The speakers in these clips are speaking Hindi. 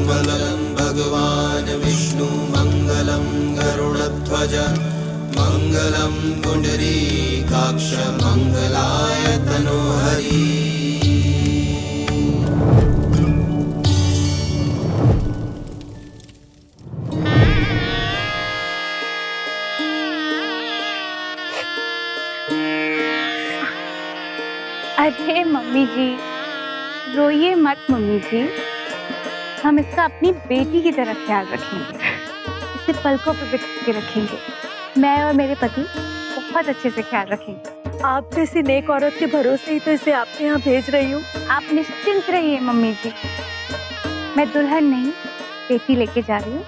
मंगलम भगवान विष्णु मंगलम गरुड़ध्वज मंगलम पुंडरीकाक्ष मंगलाय तनोहरि। अरे मम्मी जी, रोइए मत मम्मी जी, हम इसका अपनी बेटी की तरह ख्याल रखेंगे, इसे पलकों पर बिठा के रखेंगे। मैं और मेरे पति बहुत अच्छे से ख्याल रखेंगे। आप जैसी नेक औरत के भरोसे ही तो इसे आपके यहाँ भेज रही हूँ। आप निश्चिंत रहिए मम्मी जी, मैं दुल्हन नहीं बेटी लेके जा रही हूँ।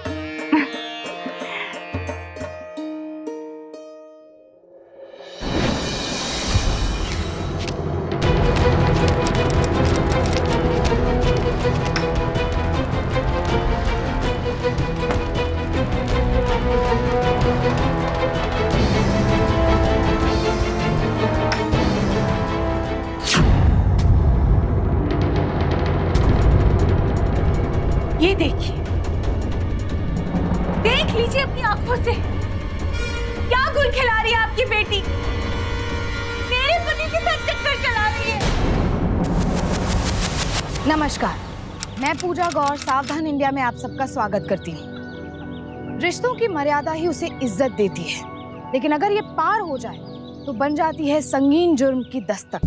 ये देखिए, देख लीजिए अपनी आंखों से, क्या गुल खिला रही है आपकी बेटी। मेरे पति के साथ चक्कर चला रही है। नमस्कार, मैं पूजा गौर सावधान इंडिया में आप सबका स्वागत करती हूँ। रिश्तों की मर्यादा ही उसे इज्जत देती है, लेकिन अगर ये पार हो जाए तो बन जाती है संगीन जुर्म की दस्तक।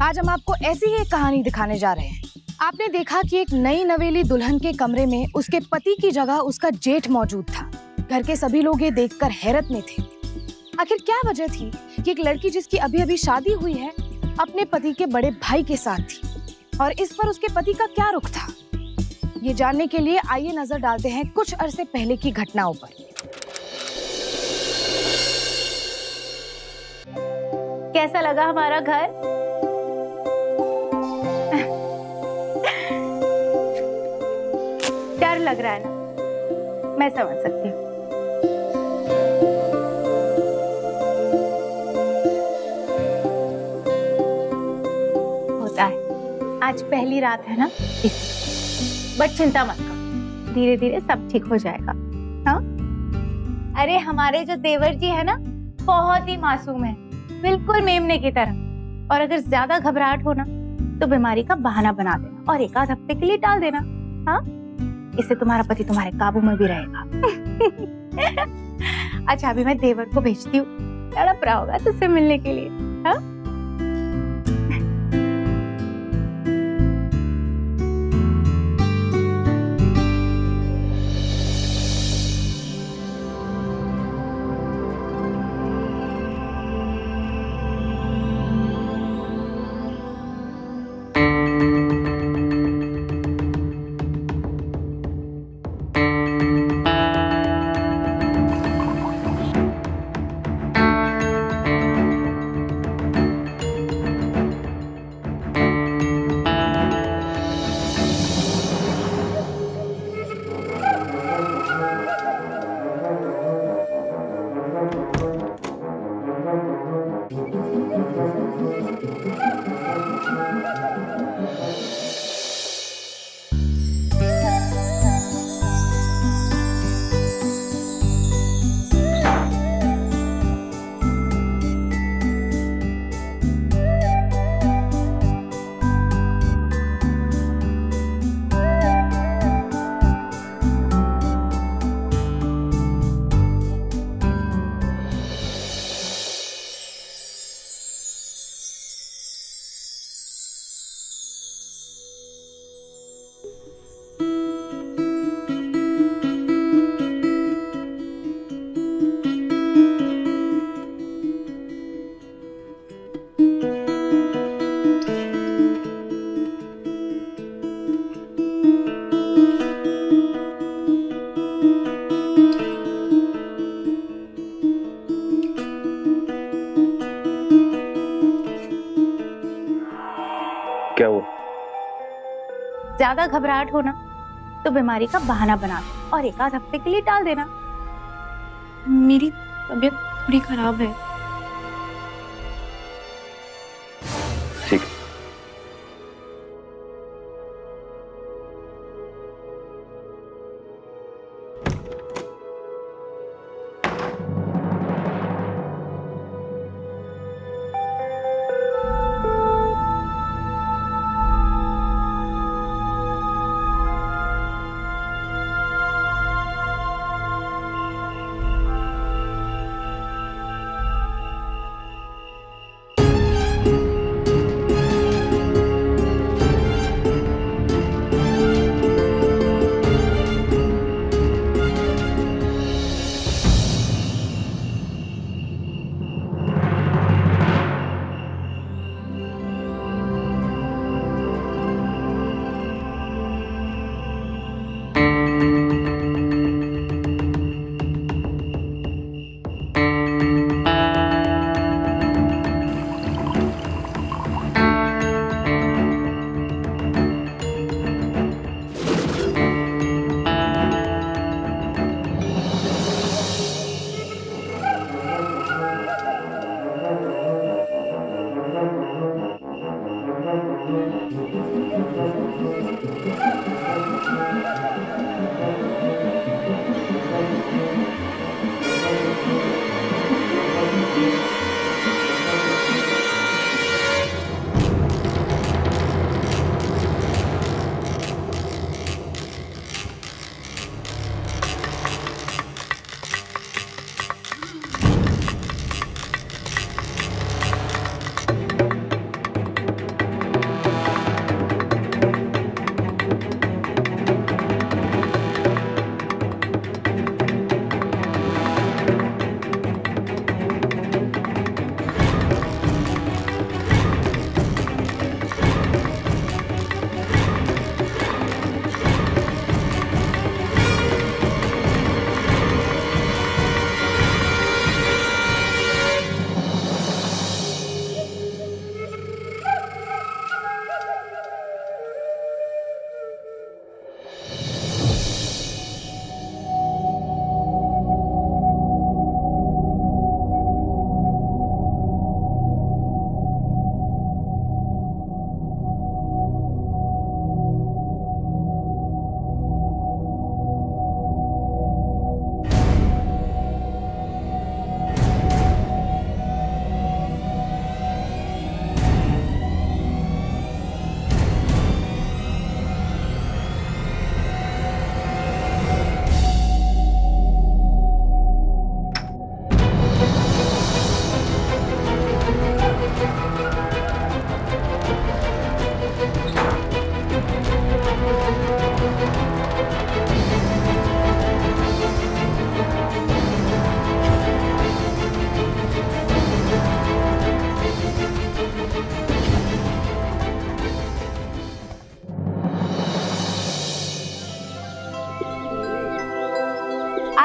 आज हम आपको ऐसी ही एक कहानी दिखाने जा रहे हैं। आपने देखा कि एक नई नवेली दुल्हन के कमरे में उसके पति की जगह उसका जेठ मौजूद था। घर के सभी लोग ये देखकर हैरत में थे। आखिर क्या वजह थी कि एक लड़की जिसकी अभी अभी शादी हुई है अपने पति के बड़े भाई के साथ थी, और इस पर उसके पति का क्या रुख था? ये जानने के लिए आइए नजर डालते हैं कुछ अरसे पहले की घटनाओं पर। कैसा लगा हमारा घर? डर लग रहा है ना? मैं समझ सकती हूँ। होता है, आज पहली रात है ना, बट चिंता मत करो, धीरे धीरे सब ठीक हो जाएगा। हाँ, अरे हमारे जो देवर जी है ना, बहुत ही मासूम है, बिल्कुल मेमने की तरह। और अगर ज्यादा घबराहट हो ना तो बीमारी का बहाना बना देना और एक आध हफ्ते के लिए टाल देना। हाँ, इससे तुम्हारा पति तुम्हारे काबू में भी रहेगा। अच्छा, अभी मैं देवर को भेजती हूँ, तड़प रहा होगा तुझसे मिलने के लिए। हाँ? क्या हुआ? ज्यादा घबराहट हो ना तो बीमारी का बहाना बना दो और एक आध हफ्ते के लिए टाल देना। मेरी तबीयत थोड़ी खराब है। ठीक है।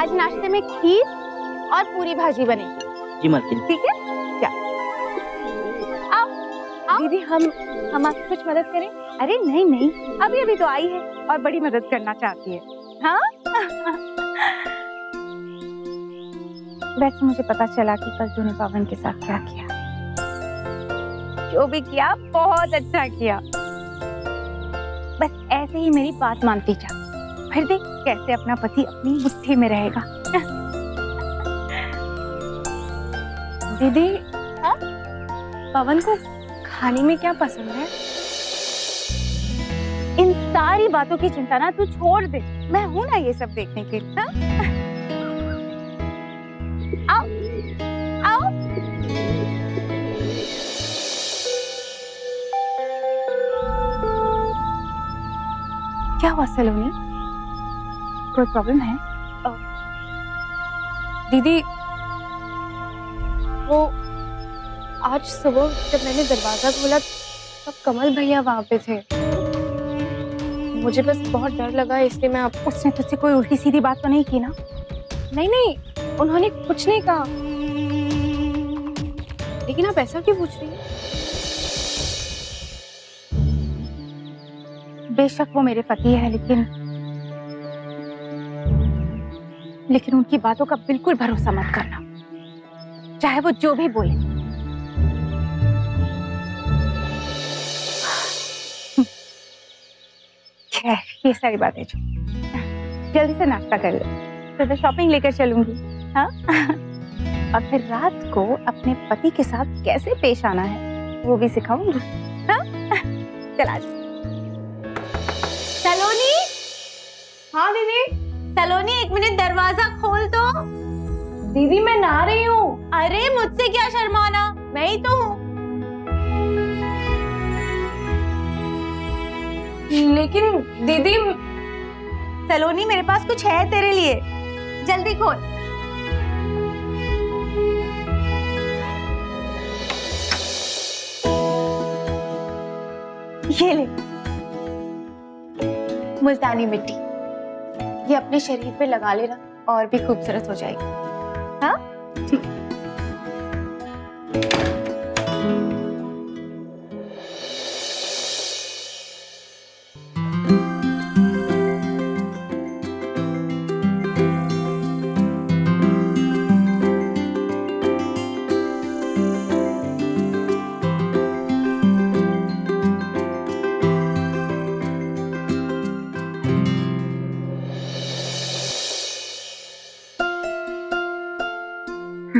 आज नाश्ते में खीर और पूरी भाजी बनेगी। जी मालकिन। ठीक है, जा। आओ आओ। दीदी हम आपकी कुछ मदद करें? अरे नहीं नहीं, अभी अभी तो आई है और बड़ी मदद करना चाहती है। हाँ वैसे मुझे पता चला कि कल तूने पवन के साथ क्या किया। जो भी किया बहुत अच्छा किया। बस ऐसे ही मेरी बात मानती जा, फिर देख कैसे अपना पति अपनी मुट्ठी में रहेगा। दीदी हाँ? पवन को खाने में क्या पसंद है? इन सारी बातों की चिंता ना तू छोड़ दे, मैं हूं ना ये सब देखने के लिए। हाँ? आओ आओ। क्या हुआ सलोनी, कोई प्रॉब्लम है? दीदी वो आज सुबह जब मैंने दरवाजा खोला तब कमल भैया वहां पे थे। मुझे बस बहुत डर लगा, इसलिए मैं आप उसने तुझसे कोई उल्टी सीधी बात तो नहीं की ना? नहीं, उन्होंने कुछ नहीं कहा। लेकिन आप ऐसा क्यों पूछ रही हैं? बेशक वो मेरे पति है, लेकिन उनकी बातों का बिल्कुल भरोसा मत करना, चाहे वो जो भी बोले। खैर ये सारी बातें जो, जल्दी से नाश्ता कर लो, तो शॉपिंग लेकर चलूंगी। हाँ और फिर रात को अपने पति के साथ कैसे पेश आना है वो भी सिखाऊंगी। हाँ चला। सलोनी। हाँ दीदी। सलोनी एक मिनट दरवाजा खोल तो। दीदी मैं नहा रही हूँ। अरे मुझसे क्या शर्माना, मैं ही तो हूँ। लेकिन दीदी सलोनी मेरे पास कुछ है तेरे लिए, जल्दी खोल। ये ले मुल्तानी मिट्टी, ये अपने शरीर पे लगा लेना और भी खूबसूरत हो जाएगी। हाँ ठीक।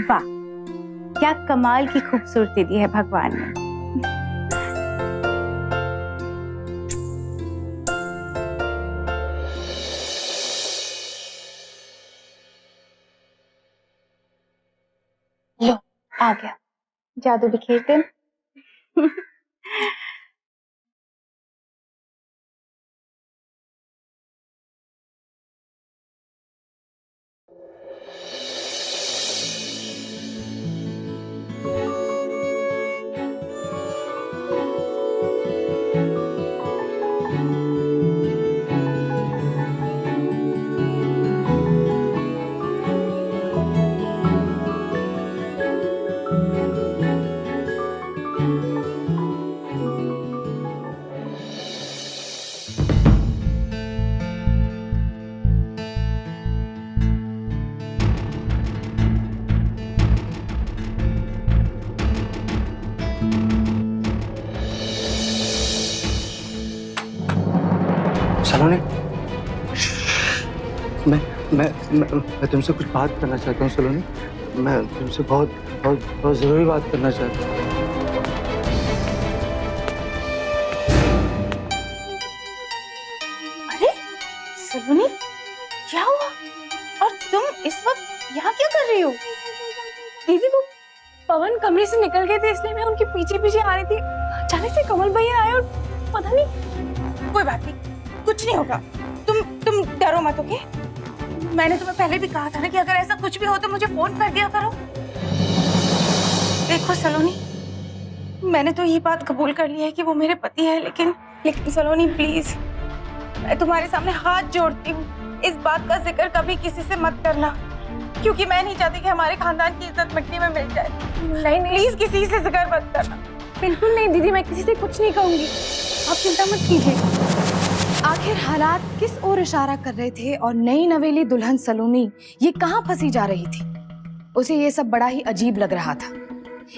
वाह क्या कमाल की खूबसूरती दी है भगवान ने। लो आ गया, जादू बिखेरते हैं। सलोनी, मैं तुमसे कुछ बात करना चाहता हूँ सलोनी। मैं तुमसे बहुत बहुत बहुत जरूरी बात करना चाहता हूँ। अरे सलोनी क्या हुआ, और तुम इस वक्त यहाँ क्या कर रही हो? दीदी वो पवन कमरे से निकल गए थे, इसलिए मैं उनके पीछे पीछे आ रही थी। अचानक से कमल भैया आए और पता नहीं। कोई बात नहीं, कुछ नहीं होगा, तुम डरो मत। ओके, मैंने तुम्हें पहले भी कहा था ना कि अगर ऐसा कुछ भी हो तो मुझे फोन कर दिया करो। देखो सलोनी, मैंने तो ये बात कबूल कर ली है कि वो मेरे पति है, लेकिन सलोनी प्लीज, मैं तुम्हारे सामने हाथ जोड़ती हूँ, इस बात का जिक्र कभी किसी से मत करना, क्योंकि मैं नहीं चाहती कि हमारे खानदान की इज्जत मिट्टी में मिल जाए। नहीं नहीं, प्लीज किसी से जिक्र मत करना। बिल्कुल नहीं दीदी, मैं किसी से कुछ नहीं कहूंगी, आप चिंता मत कीजिए। आखिर हालात किस ओर इशारा कर रहे थे और नई नवेली दुल्हन सलोनी ये कहाँ फंसी जा रही थी? उसे ये सब बड़ा ही अजीब लग रहा था।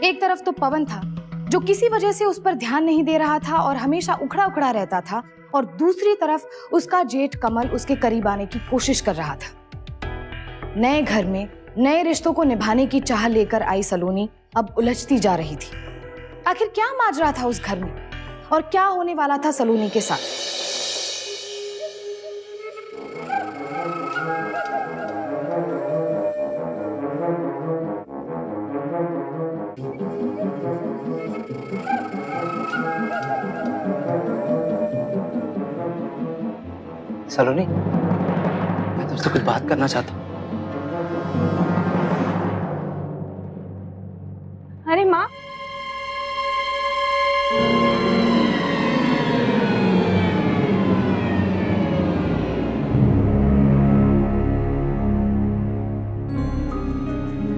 एक तरफ तो पवन था जो किसी वजह से उस पर ध्यान नहीं दे रहा था और हमेशा उखड़ा उखड़ा रहता था, और दूसरी तरफ उसका जेठ कमल उसके करीब आने की कोशिश कर रहा था। नए घर में नए रिश्तों को निभाने की चाह लेकर आई सलोनी अब उलझती जा रही थी। आखिर क्या माजरा था उस घर में और क्या होने वाला था सलोनी के साथ? सलोनी, मैं तुमसे कुछ बात करना चाहता हूँ। अरे माँ,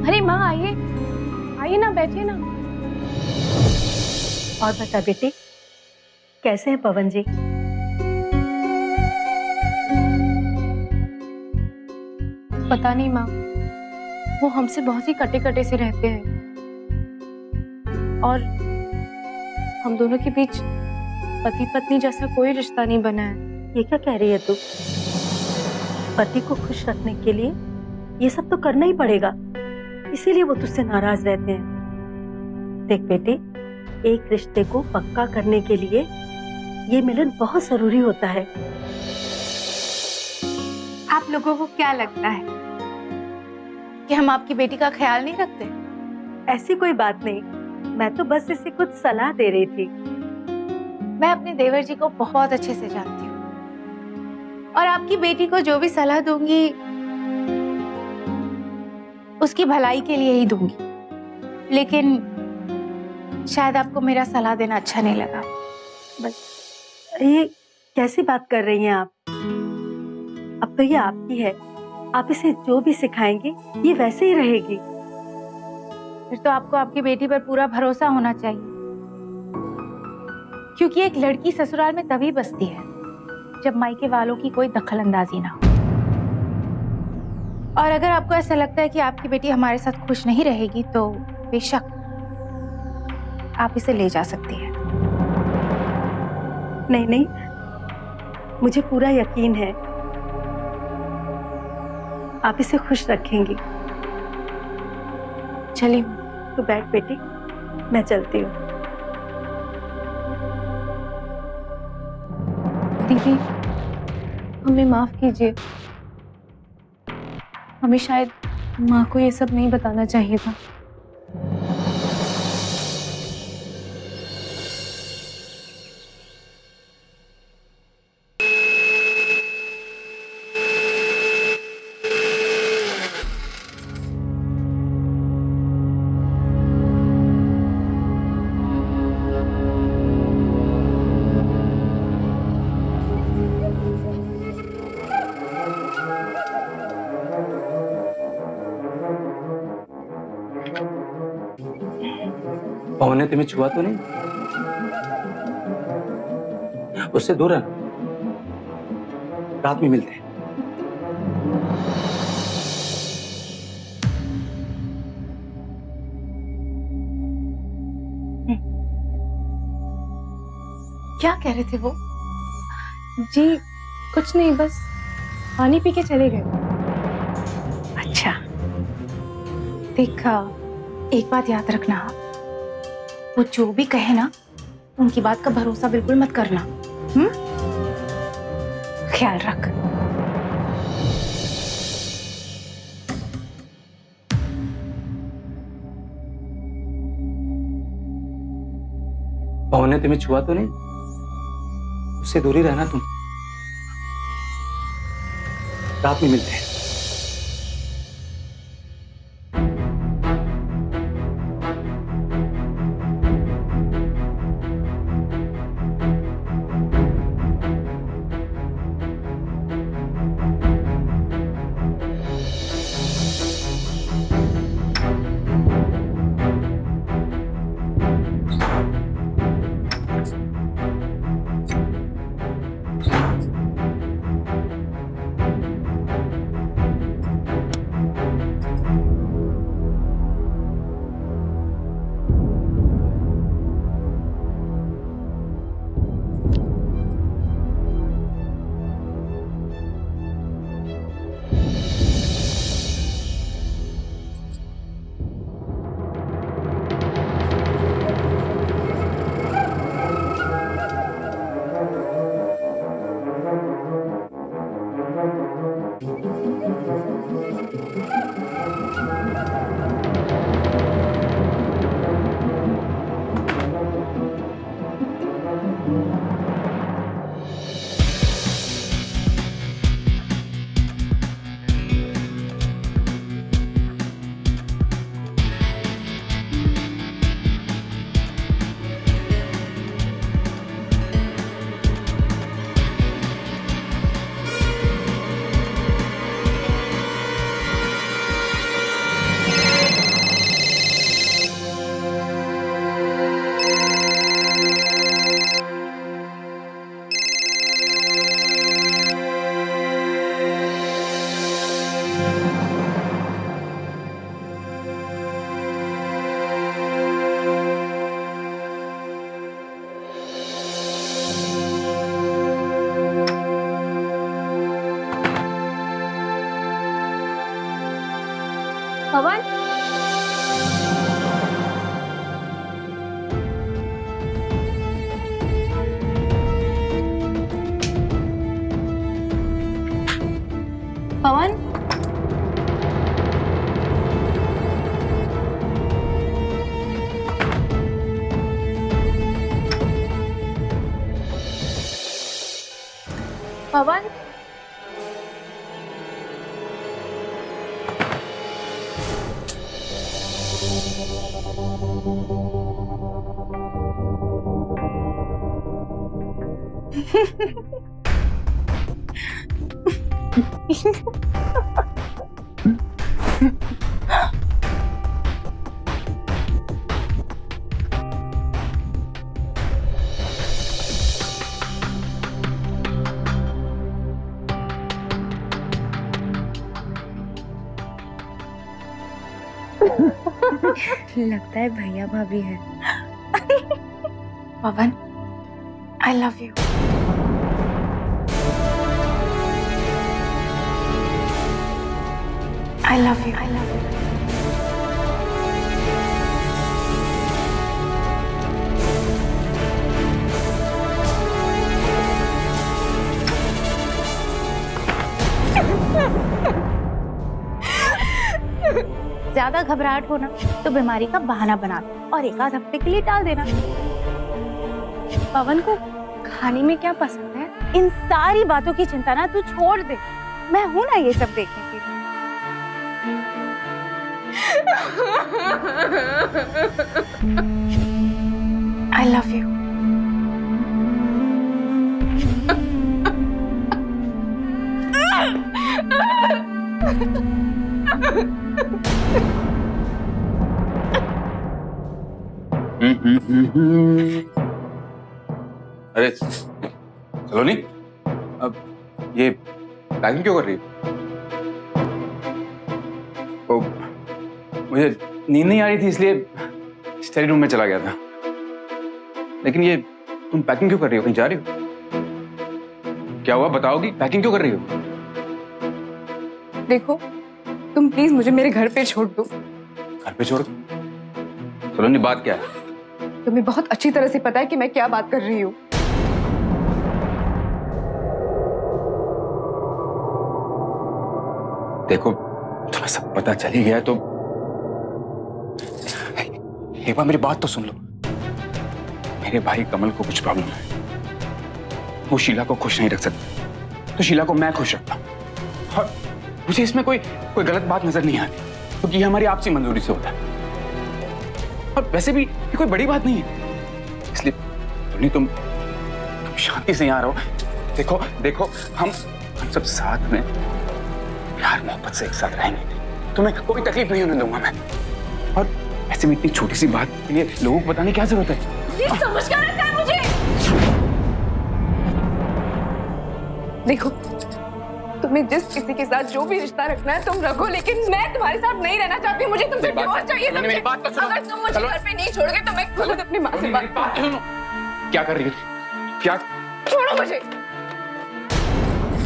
अरे माँ आइए, आइए ना, बैठिए ना। और बता बेटे, कैसे हैं पवन जी? पता नहीं माँ, वो हमसे बहुत ही कटे कटे से रहते हैं और हम दोनों के बीच पति पत्नी जैसा कोई रिश्ता नहीं बना है। ये क्या कह रही है तू? पति को खुश रखने के लिए ये सब तो करना ही पड़ेगा, इसीलिए वो तुझसे नाराज रहते हैं। देख बेटे, एक रिश्ते को पक्का करने के लिए ये मिलन बहुत जरूरी होता है। आप लोगों को क्या लगता है कि हम आपकी बेटी का ख्याल नहीं रखते? ऐसी कोई बात नहीं, मैं तो बस इसे कुछ सलाह दे रही थी। मैं अपने देवर जी को बहुत अच्छे से जानती हूँ और आपकी बेटी को जो भी सलाह दूंगी उसकी भलाई के लिए ही दूंगी, लेकिन शायद आपको मेरा सलाह देना अच्छा नहीं लगा। बस ये कैसी बात कर रही हैं आप? अब तो ये आपकी है, आप इसे जो भी सिखाएंगे ये वैसे ही रहेगी। फिर तो आपको आपकी बेटी पर पूरा भरोसा होना चाहिए, क्योंकि एक लड़की ससुराल में तभी बसती है जब मायके वालों की कोई दखलंदाजी ना हो। और अगर आपको ऐसा लगता है कि आपकी बेटी हमारे साथ खुश नहीं रहेगी तो बेशक आप इसे ले जा सकती हैं। नहीं नहीं, मुझे पूरा यकीन है आप इसे खुश रखेंगी। चलिए तो बैठ बेटी, मैं चलती हूँ। दीदी, हमें माफ कीजिए, हमें शायद माँ को ये सब नहीं बताना चाहिए था। पवन ने तुम्हें छुआ तो नहीं? उससे दूर रहना, रात में मिलते हैं। क्या कह रहे थे वो? जी कुछ नहीं, बस पानी पी के चले गए। अच्छा, देखा, एक बात याद रखना, वो जो भी कहे ना उनकी बात का भरोसा बिल्कुल मत करना। ख्याल रख। पवन ने तुम्हें छुआ तो नहीं? उससे दूर ही रहना तुम, रात में मिलते हैं। पवन, पवन, पवन, लगता है भैया भाभी है। Pawan, I love you. I love you. I love you. ज्यादा घबराहट हो ना तो बीमारी का बहाना बना दो और एक आध हफ्ते के लिए टाल देना। पवन को खाने में क्या पसंद है? इन सारी बातों की चिंता ना तू छोड़ दे, मैं हूं ना ये सब देखने के लिए। आई लव यू। अरे सलोनी, अब ये पैकिंग क्यों कर रही है? ओ, मुझे नींद नहीं आ रही थी इसलिए स्टडी रूम में चला गया था। लेकिन ये तुम पैकिंग क्यों कर रही हो? कहीं जा रही हो? क्या हुआ बताओगी? पैकिंग क्यों कर रही हो? देखो, तुम प्लीज मुझे मेरे घर पे छोड़ दो। घर पे छोड़ दो? सलोनी बात क्या है? तुम्हें बहुत अच्छी तरह से पता है कि मैं क्या बात कर रही हूँ। देखो तुम्हें सब पता चल ही गया तो एक बार मेरी बात तो सुन लो। मेरे भाई कमल को कुछ प्रॉब्लम है, वो शीला को खुश नहीं रख सकता, तो शीला को मैं खुश रखता। और मुझे इसमें कोई गलत बात नजर नहीं आती, क्योंकि तो ये हमारी आपसी मंजूरी से होता है। और वैसे भी ये कोई बड़ी बात नहीं है, इसलिए सुनी तुम शांति से यहाँ रहो। देखो देखो हम सब साथ में प्यार मोहब्बत से एक साथ रहेंगे, तुम्हें कोई तकलीफ नहीं होने दूंगा मैं। और ऐसे में इतनी छोटी सी बात के लिए लोगों को बताने की क्या जरूरत है? ये समझ क्या रखा है मुझे? देखो, तुम्हें जिस किसी के साथ जो भी रिश्ता रखना है तुम रखो, लेकिन मैं तुम्हारे साथ नहीं रहना चाहती। मुझे तुमसे डिवोर्स चाहिए। मेरी बात तो सुनो। अगर तुम मुझे घर पे नहीं छोड़ोगे तो मैं खुद अपनी माँ से बात बात सुनो। क्या कर रही हो? क्या? छोड़ो मुझे।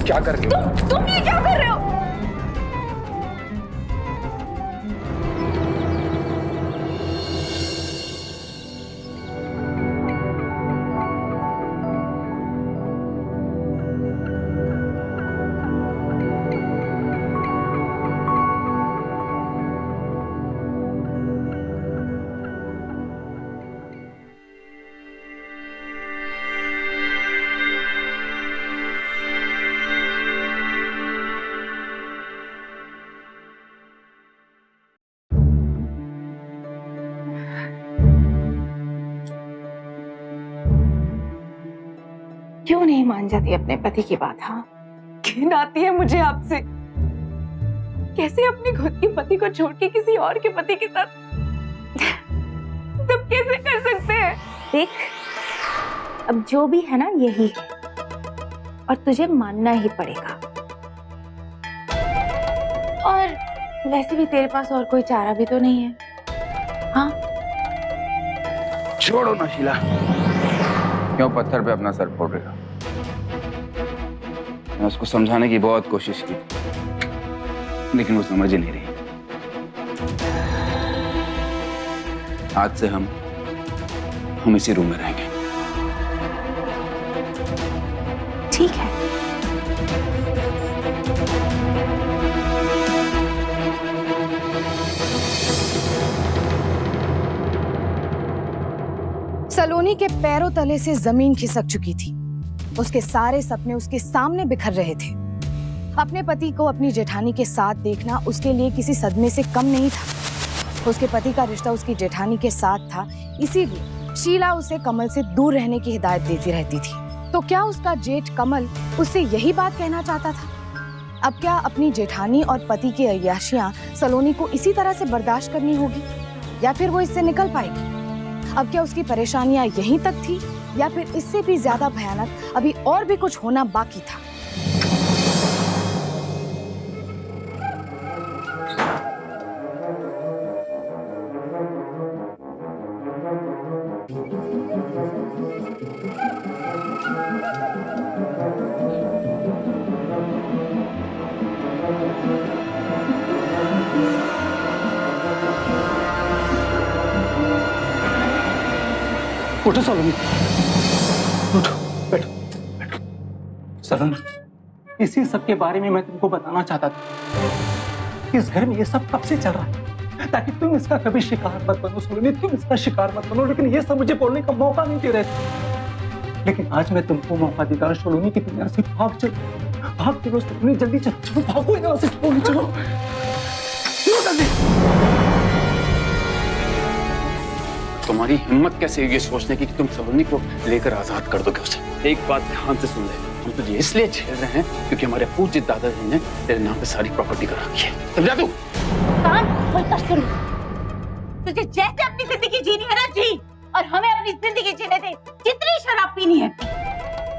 क्या कर रही हो? तुम ये क्या कर रहे हो? क्यों नहीं मान जाती अपने पति की बात? हाँ, घिन आती है मुझे आपसे। कैसे अपने खुद के पति को छोड़ के किसी और के पति के साथ सब कैसे कर सकते हैं? देख, अब जो भी है ना यही है और तुझे मानना ही पड़ेगा। और वैसे भी तेरे पास और कोई चारा भी तो नहीं है। हाँ, छोड़ो ना शीला, क्यों पत्थर पे अपना सर फोड़ रही हो? मैं उसको समझाने की बहुत कोशिश की, लेकिन वो समझ ही नहीं रही। आज से हम इसी रूम में रहेंगे। ठीक है। सलोनी के पैरों तले से जमीन खिसक चुकी थी। उसके सारे सपने उसके सामने बिखर रहे थे। अपने पति को अपनी जेठानी के साथ देखना उसके लिए किसी सदमे से कम नहीं था। उसके पति का रिश्ता उसकी जेठानी के साथ था, इसीलिए शीला उसे कमल से दूर रहने की हिदायत देती रहती थी। तो क्या उसका जेठ कमल उससे यही बात कहना चाहता था? अब क्या अपनी जेठानी और पति की अय्याशियां सलोनी को इसी तरह से बर्दाश्त करनी होगी, या फिर वो इससे निकल पाएगी? अब क्या उसकी परेशानियां यहीं तक थी, या फिर इससे भी ज्यादा भयानक अभी और भी कुछ होना बाकी था? उठो सलोनी, उठो, बैठो, बैठो। सलोनी, इसी सब के बारे में मैं तुमको बताना चाहता था। इस घर में ये सब कब से चल रहा है, ताकि तुम इसका कभी शिकार मत बनो सलोनी, तुम इसका शिकार मत बनो। लेकिन ये सब मुझे बोलने का मौका नहीं दे रहे थे। लेकिन आज मैं तुमको मौका देता सलोनी की दुनिया से भाग चलो सलोनी, जल्दी चलो, भागो यहाँ से सलोनी, चलो जल्दी। तुम्हारी हिम्मत कैसे हुई ये सोचने की कि तुम सलोनी को लेकर आजाद कर दोगे उसे? एक बात ध्यान से सुन ले, हम तुझे इसलिए झेल रहे हैं क्योंकि हमारे पूज्य दादाजी ने तेरे नाम पे सारी प्रॉपर्टी कर रखी है, समझा तू? कान खोलकर सुन, तुझे जैसे अपनी जिंदगी जीनी है ना जी, और हमें अपनी जिंदगी जीने दे। जितनी शराब पीनी है पी,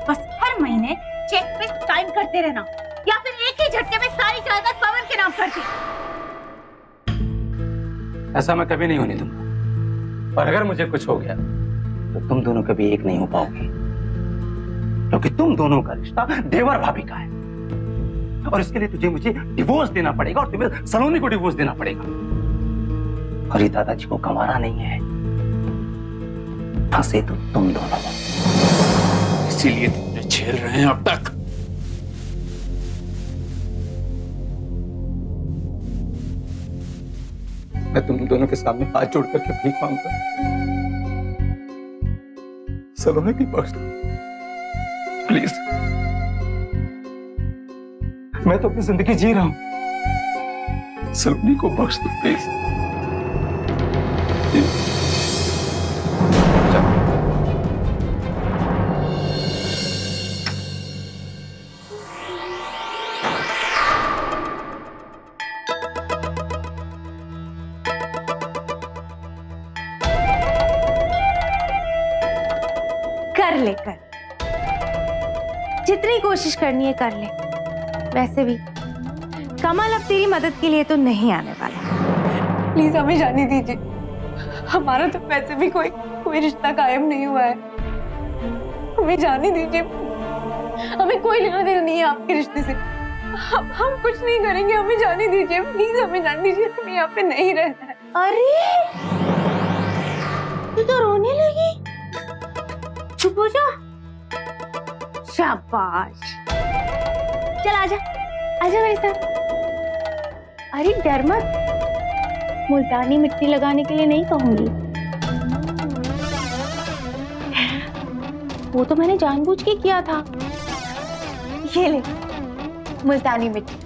बस हर महीने चेक पे साइन करते रहना, या फिर एक ही झटके में सारी जायदाद पवन के नाम कर दी। ऐसा मैं कभी नहीं होने दूंगा, और अगर मुझे कुछ हो गया तो तुम दोनों कभी एक नहीं हो पाओगे, क्योंकि तुम दोनों का रिश्ता देवर भाभी का है, और इसके लिए तुझे मुझे डिवोर्स देना पड़ेगा, और तुम्हें सलोनी को डिवोर्स देना पड़ेगा। और ये दादाजी को कमाना नहीं है, फंसे तो तुम दोनों, इसीलिए तुझे झेल रहे हैं अब तक। मैं तुम दोनों के सामने हाथ जोड़ करके भीख मांगता, सलोनी की बख्श दो प्लीज। मैं तो अपनी जिंदगी जी रहा हूं, सलोनी को बख्श दो प्लीज। कर ले, कर जितनी कोशिश करनी है कर ले। वैसे भी कमल अब तेरी मदद के लिए तो नहीं आने वाला। प्लीज हमें जाने दीजिए, हमारा तो वैसे भी कोई रिश्ता कायम नहीं हुआ है। हमें जाने दीजिए, हमें कोई लेना देना नहीं है आपके रिश्ते से। हम कुछ नहीं करेंगे, हमें जाने दीजिए, प्लीज हमें जाने दीजिए, हमें यहाँ पे नहीं रहना है। अरे तू तो रोने लगी, चुप हो जा। शाबाश, चल आजा, आजा मेरे साथ। अरे डर मत, मुल्तानी मिट्टी लगाने के लिए नहीं कहूंगी, वो तो मैंने जानबूझ के किया था। ये ले मुल्तानी मिट्टी,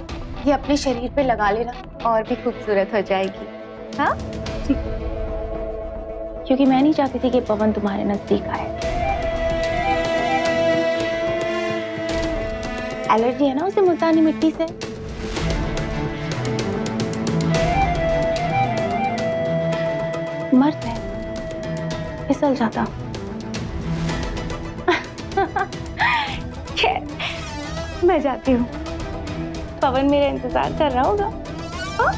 ये अपने शरीर पे लगा लेना और भी खूबसूरत हो जाएगी। हाँ ठीक, क्योंकि मैं नहीं चाहती थी कि पवन तुम्हारे नजदीक आए। एलर्जी है ना उसे मुल्तानी मिट्टी से। मर्द है, फिसल जाता। खैर मैं जाती हूँ, पवन मेरा इंतजार कर रहा होगा। हाँ?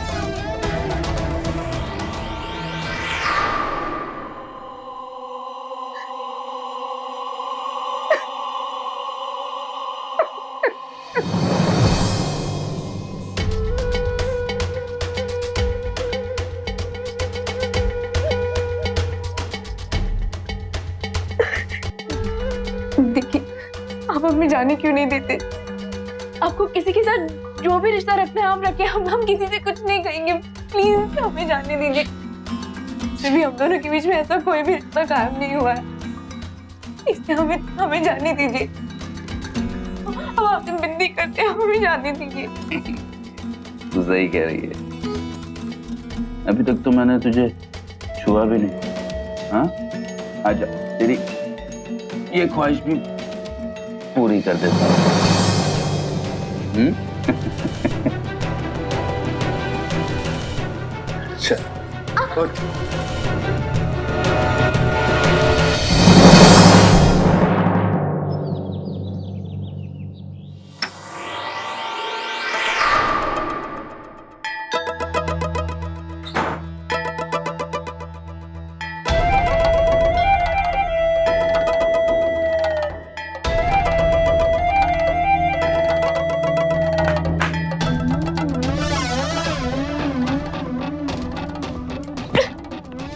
जाने क्यों नहीं देते? आपको किसी के साथ जो भी रिश्ता रखना है आप रखें, हम किसी से कुछ नहीं कहेंगे। प्लीज हमें जाने दीजिए। फिर भी हम दोनों के बीच में ऐसा कोई भी रिश्ता कायम नहीं हुआ है, इसलिए हमें जाने दीजिए। हम आपसे विनती करते हैं, हमें जाने दीजिए। तू सही कह रही है, अभी तक तो मैंने तुझे छुआ भी नहीं। हाँ, आजा, तेरी ये ख्वाहिश भी पूरी कर देता हूँ। अच्छा, उठ।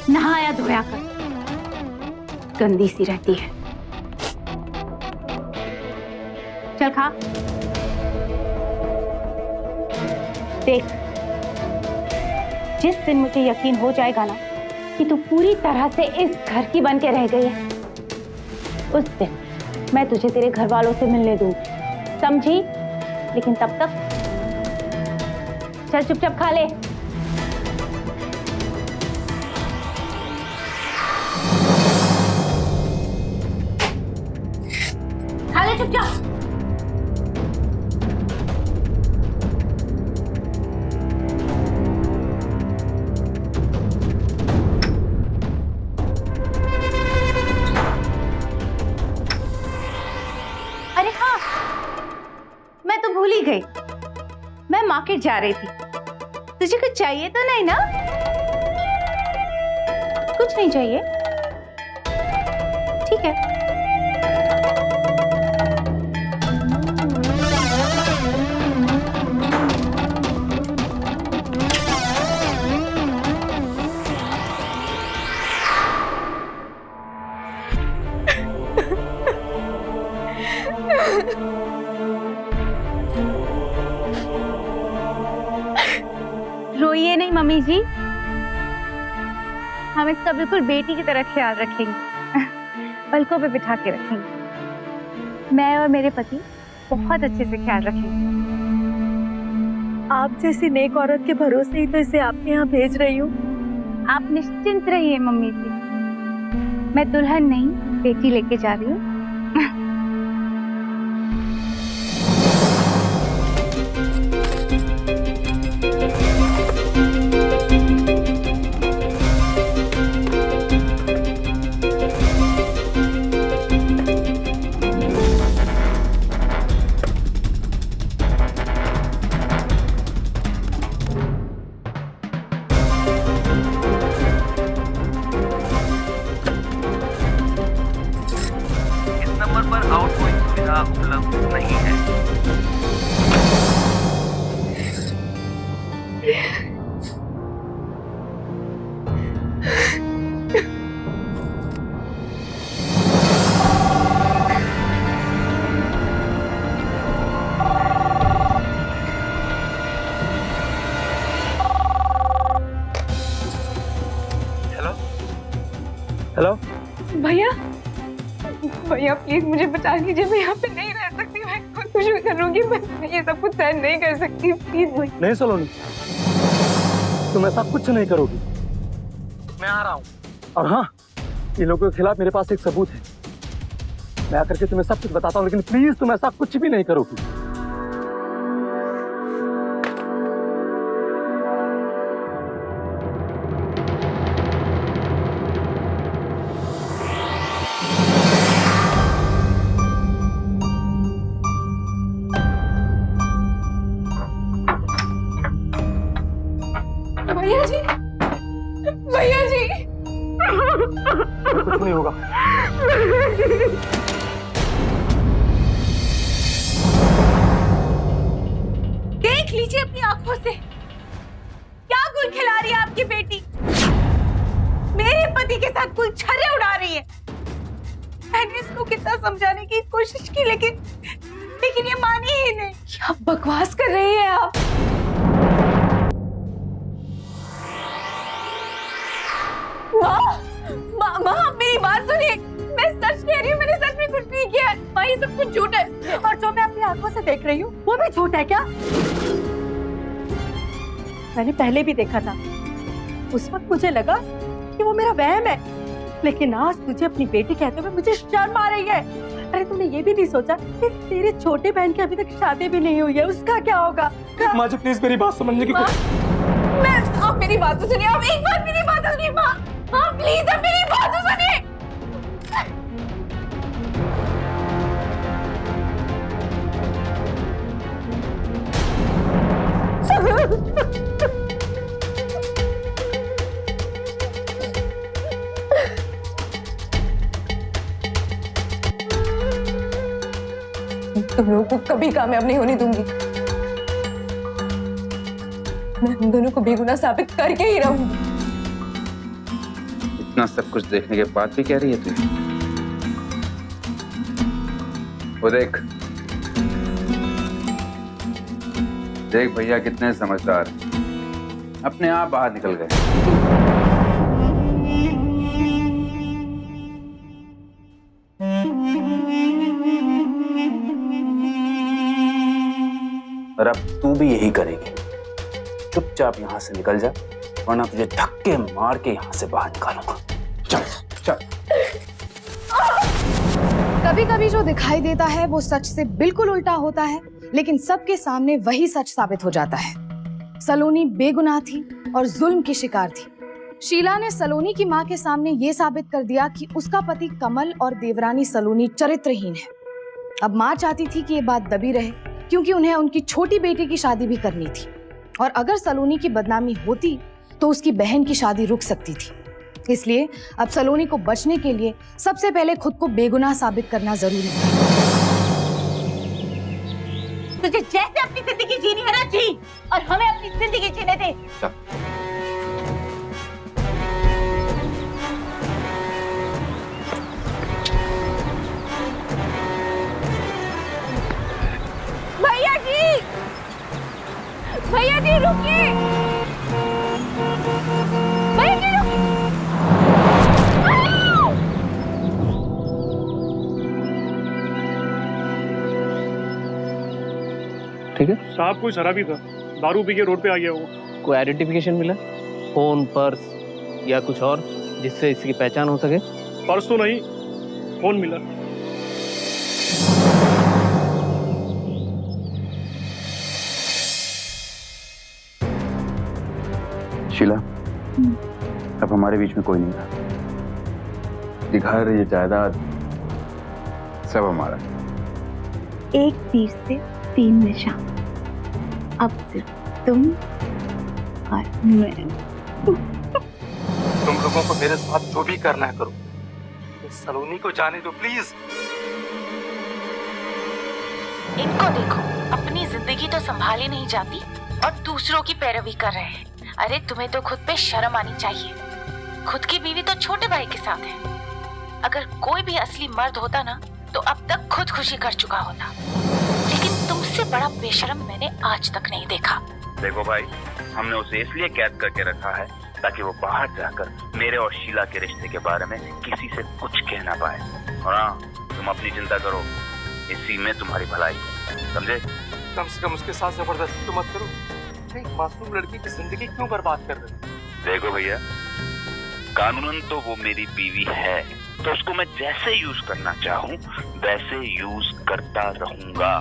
नहाया धोया कर, गंदी सी रहती है। चल खा। देख, जिस दिन मुझे यकीन हो जाएगा ना कि तू पूरी तरह से इस घर की बन के रह गई है, उस दिन मैं तुझे तेरे घर वालों से मिलने दूंगी, समझी? लेकिन तब तक चल चुपचाप खा ले। खा ले चुपचाप। अरे हाँ, मैं तो भूल ही गई, मैं मार्केट जा रही थी। तुझे कुछ चाहिए तो नहीं ना? कुछ नहीं चाहिए? ठीक है। रोइए नहीं मम्मी जी, हम इसका बिल्कुल बेटी की तरह ख्याल रखेंगे, पलकों पे बिठा के रखेंगे। मैं और मेरे पति बहुत अच्छे से ख्याल रखेंगे। आप जैसी नेक औरत के भरोसे ही तो इसे आपके यहाँ भेज रही हूँ। आप निश्चिंत रहिए मम्मी जी, मैं दुल्हन नहीं बेटी लेके जा रही हूँ। नंबर पर आउटगोइंग सुविधा उपलब्ध नहीं है। हेलो हेलो, भैया, भैया प्लीज मुझे बचा लीजिए, मैं यहाँ पे नहीं रह सकती। मैं कुछ भी करूँगी, मैं ये सब कुछ सहन नहीं कर सकती। प्लीज भैया। नहीं सलोनी, तुम ऐसा कुछ नहीं करोगी। मैं आ रहा हूँ। और हाँ, इन लोगों के खिलाफ मेरे पास एक सबूत है। मैं आकर के तुम्हें सब कुछ बताता हूँ, लेकिन प्लीज तुम ऐसा कुछ भी नहीं करोगी। भैया जी, भैया जी, कुछ नहीं होगा। देख लीजिए अपनी आंखों से, क्या गुल खिला रही है आपकी बेटी। मेरे पति के साथ कुल छर्रे उड़ा रही है। मैंने इसको कितना समझाने की कोशिश की, लेकिन लेकिन ये मानी ही नहीं। क्या बकवास कर रही है आप? माँ आप मेरी बात सुनिए, मैं सच कह रही हूँ, मैंने सच में कुछ नहीं किया है। माँ ये सब कुछ झूठ है, और जो मैं अपनी आंखों से देख रही हूँ वो भी झूठ है क्या? मैंने पहले भी देखा था, उस वक्त मुझे लगा कि वो मेरा वहम है, लेकिन आज तुझे अपनी बेटी कहते हुए मुझे शर्म आ रही है। अरे तूने ये भी नहीं सोचा कि तेरे छोटे बहन की अभी तक शादी भी नहीं हुई है, उसका क्या होगा? माँ जी प्लीज मेरी बात समझने की आप मेरी बात तो सुनिए, आप एक बार मेरी बात सुनिए माँ, प्लीज आप मेरी बात तो सुनिए। तुम लोगों को कभी कामयाब नहीं होने दूंगी। मैं हम दोनों को बेगुनाह साबित करके ही रहूंगी। इतना सब कुछ देखने के बाद भी कह रही है तू? वो देख भैया कितने समझदार, अपने आप बाहर निकल गए। और अब तू भी यही करेगी। चुपचाप यहाँ से निकल जा, वरना तुझे धक्के मार के यहाँ से बाहर निकालूंगा। चल चल। कभी कभी जो दिखाई देता है वो सच से बिल्कुल उल्टा होता है, लेकिन सबके सामने वही सच साबित हो जाता है। सलोनी बेगुनाह थी और जुल्म की शिकार थी। शीला ने सलोनी की मां के सामने ये साबित कर दिया कि उसका पति कमल और देवरानी सलोनी चरित्रहीन है। अब मां चाहती थी कि ये बात दबी रहे, क्योंकि उन्हें उनकी छोटी बेटी की शादी भी करनी थी, और अगर सलोनी की बदनामी होती तो उसकी बहन की शादी रुक सकती थी। इसलिए अब सलोनी को बचने के लिए सबसे पहले खुद को बेगुनाह साबित करना जरूरी था। तुझे जैसे अपनी जिंदगी जीनी है ना जी, और हमें अपनी जिंदगी जीने दे। भैया जी रुकिए, भैया जी रुकिए। ठीक है साहब कोई शराबी था, दारू पी के रोड पे आ गया वो। कोई आइडेंटिफिकेशन मिला, फोन, पर्स या कुछ और जिससे इसकी पहचान हो सके? पर्स तो नहीं, फोन मिला। शीला, अब हमारे बीच में कोई नहीं था। ये घर, ये जायदाद सब हमारा। एक तीर से 3 निशान, अब सिर्फ तुम और मैं। तुम लोगों को मेरे साथ जो भी करना है करो, सलोनी को जाने दो प्लीज। इनको देखो, अपनी जिंदगी तो संभाली नहीं जाती और दूसरों की पैरवी कर रहे हैं। अरे तुम्हें तो खुद पे शर्म आनी चाहिए। खुद की बीवी तो छोटे भाई के साथ है। अगर कोई भी असली मर्द होता ना तो अब तक खुदकुशी कर चुका होता, लेकिन तुमसे बड़ा बेशर्म मैंने आज तक नहीं देखा। देखो भाई, हमने उसे इसलिए कैद करके रखा है ताकि वो बाहर जाकर मेरे और शीला के रिश्ते के बारे में किसी से कुछ कह ना पाए। और हाँ, तुम अपनी चिंता करो, इसी में तुम्हारी भलाई, समझे? कम से कम उसके साथ जबरदस्ती तो मत करो। एक मासूम लड़की की जिंदगी क्यों बर्बाद कर रहे हो? देखो भैया, कानूनन तो वो मेरी बीवी है, तो उसको मैं जैसे यूज करना चाहूँ वैसे यूज करता रहूंगा।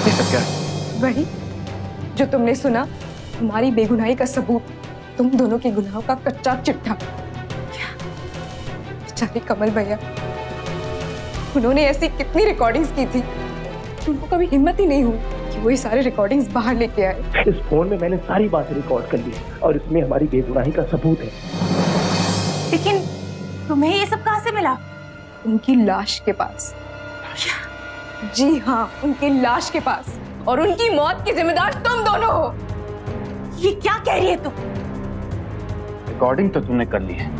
ये सब क्या? वही जो तुमने सुना, हमारी बेगुनाही का सबूत, तुम दोनों के गुनाहों का कच्चा चिट्ठा। बेचारे कमल भैया, उन्होंने ऐसी कितनी रिकॉर्डिंग्स की थी, उनको कभी हिम्मत ही नहीं हुई कि वो ये सारे रिकॉर्डिंग्स बाहर लेके आए। इस फोन में मैंने सारी बातें रिकॉर्ड कर ली और इसमें हमारी बेगुनाही का सबूत है। लेकिन तुम्हें ये सब कहाँ से मिला? उनकी लाश के पास। जी हाँ, उनकी लाश के पास, और उनकी मौत की जिम्मेदार तुम दोनों हो। ये क्या कह रही है तुम? रिकॉर्डिंग तो तूने कर ली है,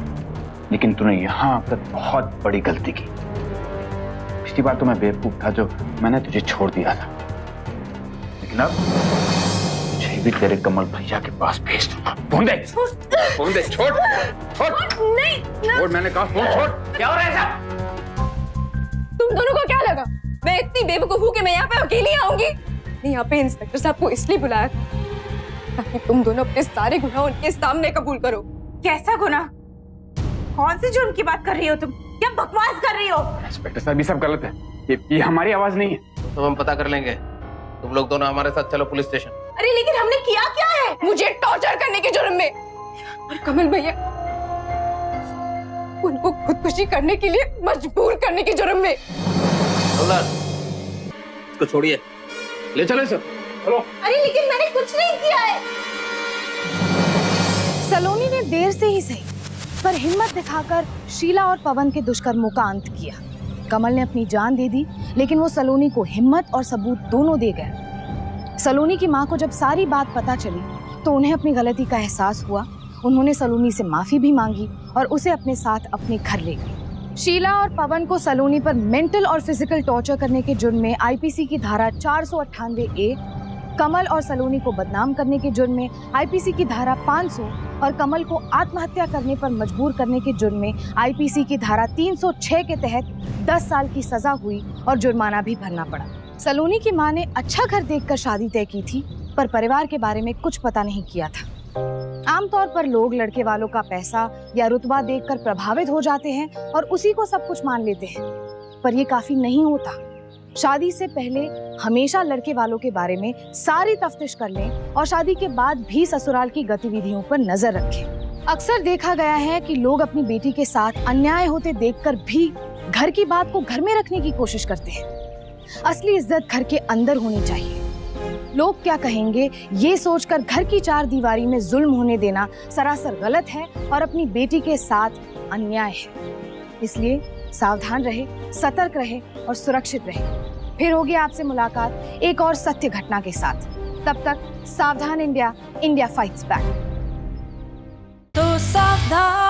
लेकिन तूने यहाँ आकर बहुत बड़ी गलती की। पिछली बार तो मैं बेवकूफ था जो मैंने तुझे छोड़ दिया था, लेकिन अब तुझे भी तेरे कमल भैया के पास भेज दूंगा। फोन दे, फोन दे, छोड़ छोड़ नहीं छोड़, मैंने कहा फोन छोड़। क्या हो रहा है साहब? तुम दोनों को क्या लगा मैं इतनी बेवकूफ हूँ कि मैं यहाँ पे अकेली आऊंगी? मैं यहाँ पे इंस्पेक्टर साहब को इसलिए बुलाया था ताकि तुम दोनों अपने सारे गुनाह उनके सामने कबूल करो। कैसा गुनाह? कौन सी जुर्म की बात कर रही हो तुम? क्या बकवास कर रही हो? इंस्पेक्टर साहब ये सब गलत है, ये हमारी आवाज नहीं है। तो हम पता कर लेंगे, तुम लोग दोनों हमारे साथ चलो पुलिस स्टेशन। अरे लेकिन हमने किया क्या है? मुझे टॉर्चर करने के जुर्म में और कमल भैया उनको खुदकुशी करने के लिए मजबूर करने के जुर्म में। इसको छोड़िए, ले चलो इसे। चलो। अरे लेकिन मैंने कुछ नहीं किया है। सलोनी ने देर से ही सही पर हिम्मत दिखाकर शीला और पवन के दुष्कर्मों का अंत किया। कमल ने अपनी जान दे दी, लेकिन वो सलोनी को हिम्मत और सबूत दोनों दे गए। सलोनी की माँ को जब सारी बात पता चली तो उन्हें अपनी गलती का एहसास हुआ। उन्होंने सलोनी से माफी भी मांगी और उसे अपने साथ अपने घर ले गई। शीला और पवन को सलोनी पर मेंटल और फिजिकल टॉर्चर करने के जुर्म में आईपीसी की धारा 498A, कमल और सलोनी को बदनाम करने के जुर्म में आईपीसी की धारा 500 और कमल को आत्महत्या करने पर मजबूर करने के जुर्म में आईपीसी की धारा 306 के तहत 10 साल की सजा हुई और जुर्माना भी भरना पड़ा। सलोनी की मां ने अच्छा घर देखकर शादी तय की थी, पर परिवार के बारे में कुछ पता नहीं किया था। आमतौर पर लोग लड़के वालों का पैसा या रुतबा देखकर प्रभावित हो जाते हैं और उसी को सब कुछ मान लेते हैं, पर ये काफी नहीं होता। शादी से पहले हमेशा लड़के वालों के बारे में सारी तफ्तीश कर लें और शादी के बाद भी ससुराल की गतिविधियों पर नजर रखें। अक्सर देखा गया है कि लोग अपनी बेटी के साथ अन्याय होते देखकर भी घर की बात को घर में रखने की कोशिश करते हैं। असली इज्जत घर के अंदर होनी चाहिए। लोग क्या कहेंगे ये सोचकर घर की चार दीवारी में जुल्म होने देना सरासर गलत है और अपनी बेटी के साथ अन्याय है। इसलिए सावधान रहे, सतर्क रहे और सुरक्षित रहे। फिर होगी आपसे मुलाकात एक और सत्य घटना के साथ। तब तक सावधान इंडिया, इंडिया फाइट्स बैक। तो सावधान।